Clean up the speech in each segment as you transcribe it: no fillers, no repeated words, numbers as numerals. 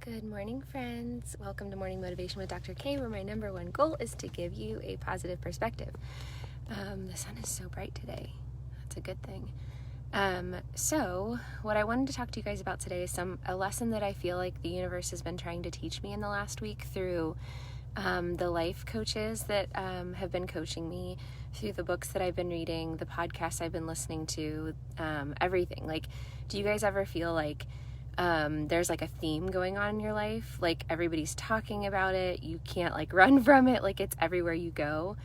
Good morning, friends. Welcome to Morning Motivation with Dr. K, where my number one goal is to give you a positive perspective. The sun is so bright today. That's a good thing. So what I wanted to talk to you guys about today is a lesson that I feel like the universe has been trying to teach me in the last week through the life coaches that have been coaching me, through the books that I've been reading, the podcasts I've been listening to, everything. Like, do you guys ever feel like there's like a theme going on in your life? Like everybody's talking about it. You can't like run from it. Like it's everywhere you go.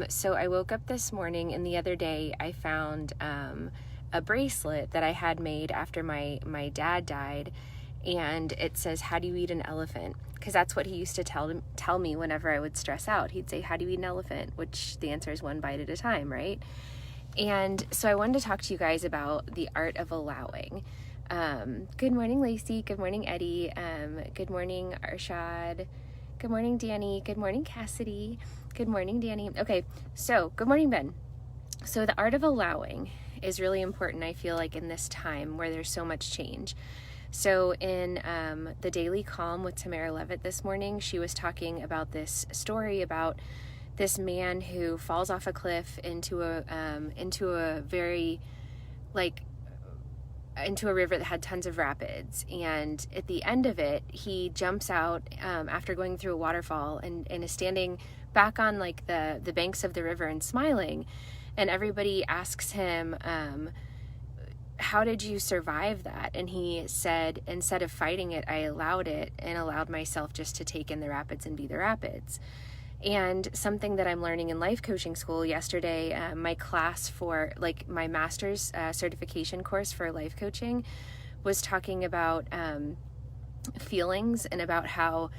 So I woke up this morning, and the other day I found a bracelet that I had made after my dad died. And it says, "How do you eat an elephant?" Because that's what he used to tell me whenever I would stress out. He'd say, "How do you eat an elephant?" Which the answer is one bite at a time, right? And so I wanted to talk to you guys about the art of allowing. Good morning, Lacey. Good morning, Eddie. Good morning, Arshad. Good morning, Danny. Good morning, Cassidy. Good morning, Danny. Okay, so good morning, Ben. So the art of allowing is really important, I feel like, in this time where there's so much change. So in the Daily Calm with Tamara Levitt this morning, she was talking about this story about this man who falls off a cliff into a river that had tons of rapids. And at the end of it, he jumps out after going through a waterfall and is standing back on like the banks of the river and smiling. And everybody asks him, "How did you survive that?" And he said, "Instead of fighting it, I allowed it and allowed myself just to take in the rapids and be the rapids." And something that I'm learning in life coaching school yesterday, my class for like my master's certification course for life coaching was talking about feelings and about how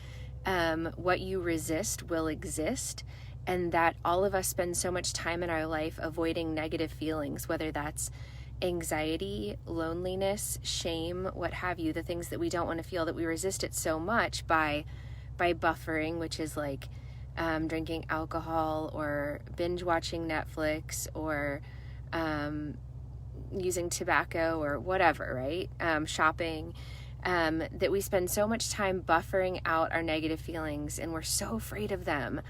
what you resist will exist, and that all of us spend so much time in our life avoiding negative feelings, whether that's anxiety, loneliness, shame, what have you, the things that we don't want to feel, that we resist it so much by buffering, which is like drinking alcohol or binge watching Netflix or using tobacco or whatever, right? Shopping, that we spend so much time buffering out our negative feelings, and we're so afraid of them,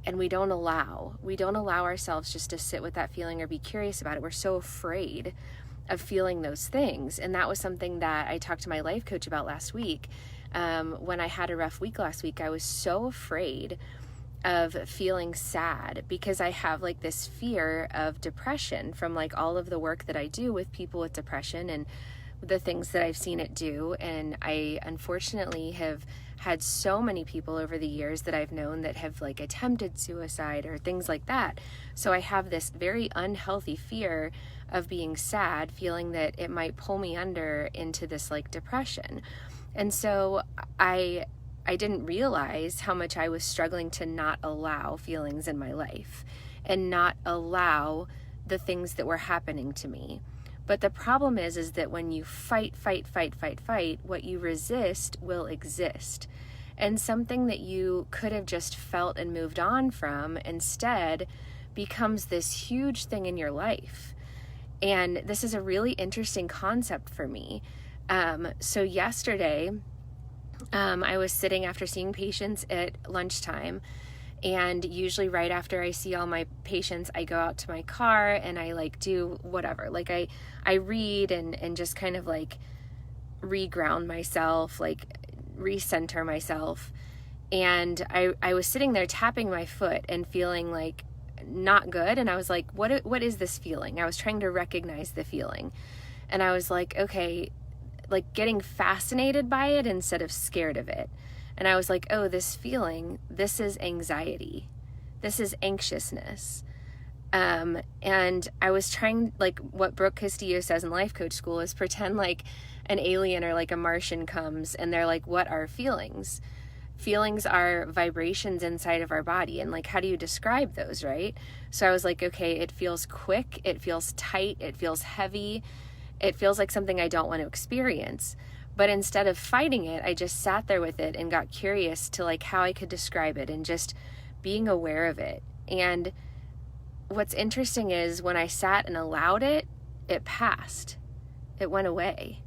and we don't allow ourselves just to sit with that feeling or be curious about it. We're so afraid of feeling those things. And that was something that I talked to my life coach about last week. When I had a rough week last week, I was so afraid of feeling sad because I have like this fear of depression from like all of the work that I do with people with depression and the things that I've seen it do. And I unfortunately have had so many people over the years that I've known that have like attempted suicide or things like that. So I have this very unhealthy fear of being sad, feeling that it might pull me under into this like depression. And so I didn't realize how much I was struggling to not allow feelings in my life and not allow the things that were happening to me. But the problem is that when you fight, what you resist will exist. And something that you could have just felt and moved on from instead becomes this huge thing in your life. And this is a really interesting concept for me. So yesterday, I was sitting after seeing patients at lunchtime, and usually right after I see all my patients, I go out to my car and I like do whatever. Like I read and just kind of like reground myself, like recenter myself. And I was sitting there tapping my foot and feeling like not good. And I was like, what is this feeling? I was trying to recognize the feeling. And I was like, okay, like getting fascinated by it instead of scared of it. And I was like, oh, this feeling, this is anxiety. This is anxiousness. And I was trying, like what Brooke Castillo says in life coach school, is pretend like an alien or like a Martian comes and they're like, what are feelings? Feelings are vibrations inside of our body. And like, how do you describe those, right? So I was like, okay, it feels quick. It feels tight. It feels heavy. It feels like something I don't want to experience. But instead of fighting it, I just sat there with it and got curious to like how I could describe it and just being aware of it. And what's interesting is when I sat and allowed it, it passed. It went away.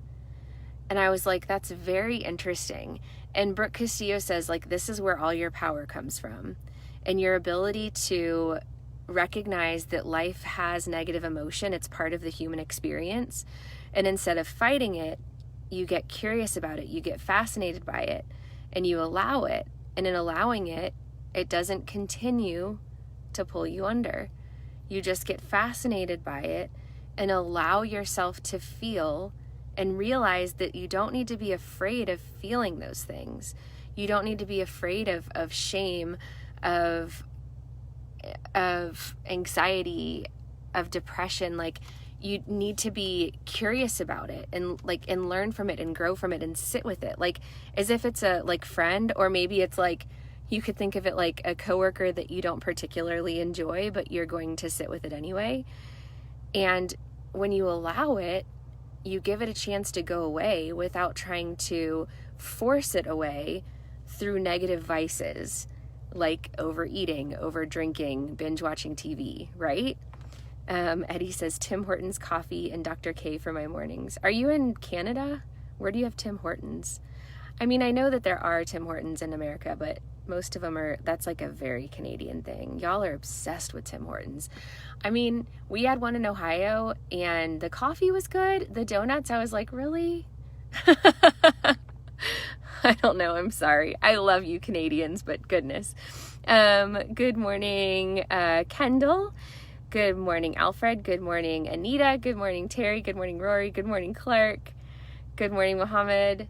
And I was like, that's very interesting. And Brooke Castillo says, like, this is where all your power comes from. And your ability to recognize that life has negative emotion. It's part of the human experience. And instead of fighting it, you get curious about it. You get fascinated by it. And you allow it. And in allowing it, it doesn't continue to pull you under. You just get fascinated by it and allow yourself to feel and realize that you don't need to be afraid of feeling those things. You don't need to be afraid of shame, of anxiety, of depression. Like, you need to be curious about it and learn from it and grow from it and sit with it. Like, as if it's a friend, or maybe it's like, you could think of it like a coworker that you don't particularly enjoy, but you're going to sit with it anyway. And when you allow it, you give it a chance to go away without trying to force it away through negative vices like overeating, over drinking, binge watching TV, right? Eddie says Tim Hortons coffee and Dr. K for my mornings. Are you in Canada? Where do you have Tim Hortons? I mean, I know that there are Tim Hortons in America, but most of them that's like a very Canadian thing. Y'all are obsessed with Tim Hortons. I mean, we had one in Ohio and the coffee was good. The donuts, I was like, really? I don't know. I'm sorry. I love you Canadians, but goodness. Good morning, Kendall. Good morning, Alfred. Good morning, Anita. Good morning, Terry. Good morning, Rory. Good morning, Clark. Good morning, Mohammed.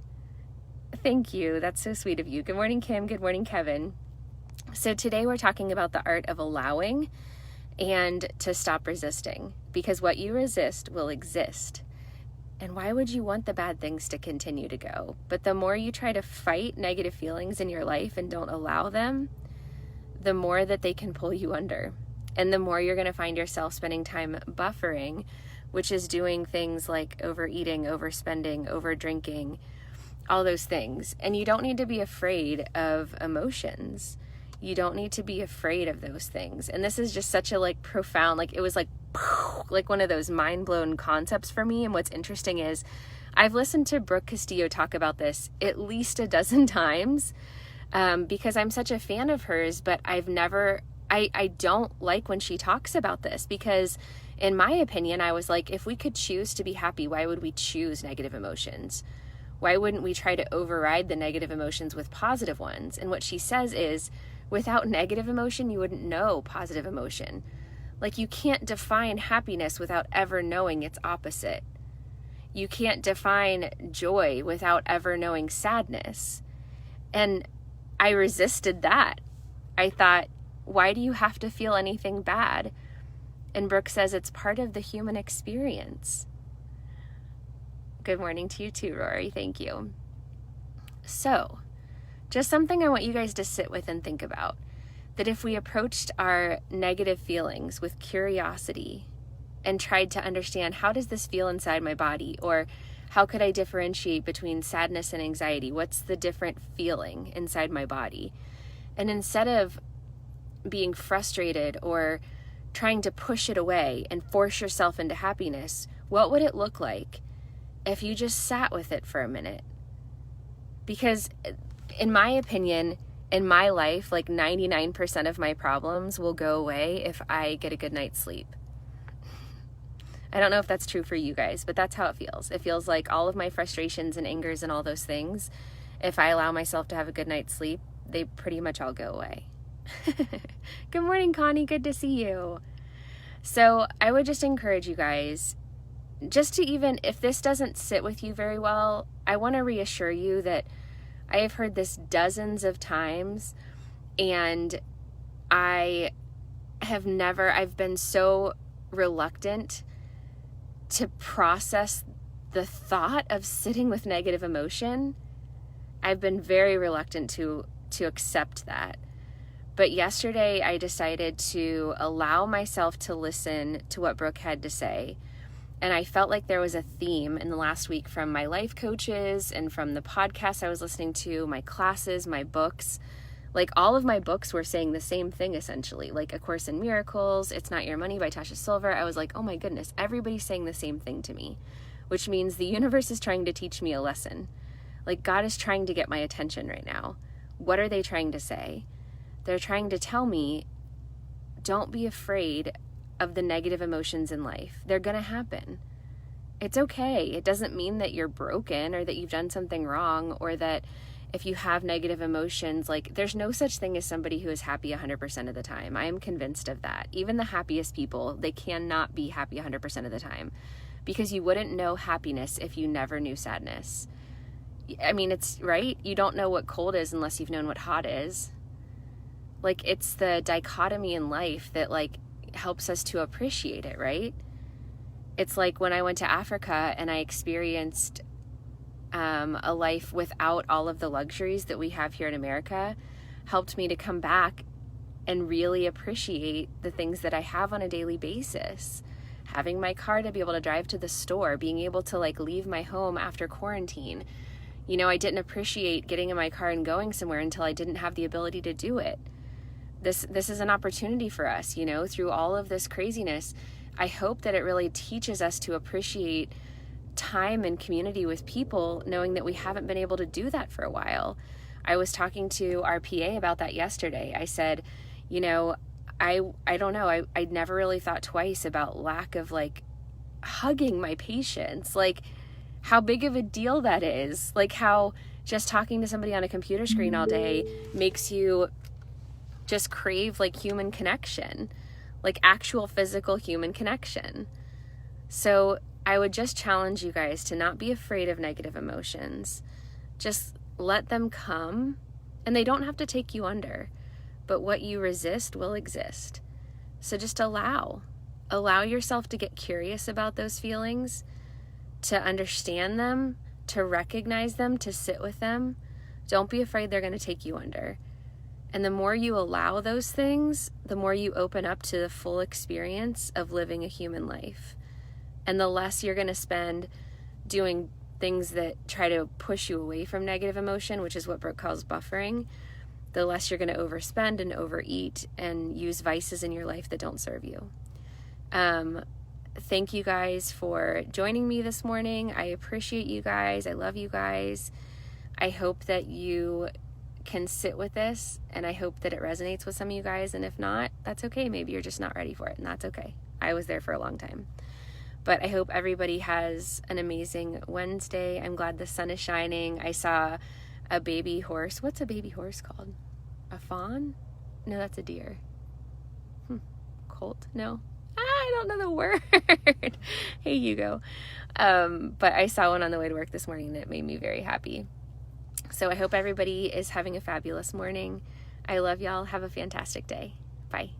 Thank you. That's so sweet of you. Good morning, Kim. Good morning, Kevin. So today we're talking about the art of allowing and to stop resisting, because what you resist will exist. And why would you want the bad things to continue to go? But the more you try to fight negative feelings in your life and don't allow them, the more that they can pull you under. And the more you're going to find yourself spending time buffering, which is doing things like overeating, overspending, overdrinking, all those things. And you don't need to be afraid of emotions. You don't need to be afraid of those things. And this is just such a profound, it was like one of those mind blown concepts for me. And what's interesting is I've listened to Brooke Castillo talk about this at least a dozen times because I'm such a fan of hers, but I don't like when she talks about this, because in my opinion, I was like, if we could choose to be happy, why would we choose negative emotions? Why wouldn't we try to override the negative emotions with positive ones? And what she says is, without negative emotion, you wouldn't know positive emotion. You can't define happiness without ever knowing its opposite. You can't define joy without ever knowing sadness. And I resisted that. I thought, why do you have to feel anything bad? And Brooke says it's part of the human experience. Good morning to you too, Rory. Thank you. So, just something I want you guys to sit with and think about. That if we approached our negative feelings with curiosity and tried to understand, how does this feel inside my body? Or how could I differentiate between sadness and anxiety? What's the different feeling inside my body? And instead of being frustrated or trying to push it away and force yourself into happiness, what would it look like if you just sat with it for a minute? Because in my opinion, in my life, 99% of my problems will go away if I get a good night's sleep. I don't know if that's true for you guys, but that's how it feels. It feels like all of my frustrations and angers and all those things, if I allow myself to have a good night's sleep, they pretty much all go away. Good morning, Connie. Good to see you. So I would just encourage you guys, just to, even if this doesn't sit with you very well, I want to reassure you that I have heard this dozens of times, and I've been so reluctant to process the thought of sitting with negative emotion. I've been very reluctant to accept that. But yesterday I decided to allow myself to listen to what Brooke had to say. And I felt like there was a theme in the last week from my life coaches and from the podcasts I was listening to, my classes, my books. All of my books were saying the same thing, essentially. A Course in Miracles, It's Not Your Money by Tasha Silver. I was like, oh my goodness, everybody's saying the same thing to me. which means the universe is trying to teach me a lesson. Like, God is trying to get my attention right now. What are they trying to say? They're trying to tell me, don't be afraid of the negative emotions in life. They're going to happen. It's okay. It doesn't mean that you're broken or that you've done something wrong, or that if you have negative emotions, like, there's no such thing as somebody who is happy 100% of the time. I am convinced of that. Even the happiest people, they cannot be happy 100% of the time, because you wouldn't know happiness if you never knew sadness. I mean, it's right. You don't know what cold is unless you've known what hot is. Like, it's the dichotomy in life that, like, helps us to appreciate it, right? It's like when I went to Africa and I experienced a life without all of the luxuries that we have here in America, helped me to come back and really appreciate the things that I have on a daily basis. Having my car to be able to drive to the store, being able to, like, leave my home after quarantine. You know, I didn't appreciate getting in my car and going somewhere until I didn't have the ability to do it. This is an opportunity for us, you know, through all of this craziness. I hope that it really teaches us to appreciate time and community with people, knowing that we haven't been able to do that for a while. I was talking to our PA about that yesterday. I said, you know, I don't know, I never really thought twice about lack of, like, hugging my patients, like how big of a deal that is, like how just talking to somebody on a computer screen all day makes you just crave, like, human connection, like actual physical human connection. So I would just challenge you guys to not be afraid of negative emotions. Just let them come, and they don't have to take you under, but what you resist will exist. So just allow yourself to get curious about those feelings, to understand them, to recognize them, to sit with them. Don't be afraid they're going to take you under. And the more you allow those things, the more you open up to the full experience of living a human life. And the less you're going to spend doing things that try to push you away from negative emotion, which is what Brooke calls buffering, the less you're going to overspend and overeat and use vices in your life that don't serve you. Thank you guys for joining me this morning. I appreciate you guys. I love you guys. I hope that you can sit with this, and I hope that it resonates with some of you guys. And if not, that's okay. Maybe you're just not ready for it, and that's okay. I was there for a long time. But I hope everybody has an amazing Wednesday. I'm glad the sun is shining. I saw a baby horse. What's a baby horse called? A fawn? No, that's a deer. Colt? No. I don't know the word. Hey, Hugo. But I saw one on the way to work this morning that made me very happy. So I hope everybody is having a fabulous morning. I love y'all. Have a fantastic day. Bye.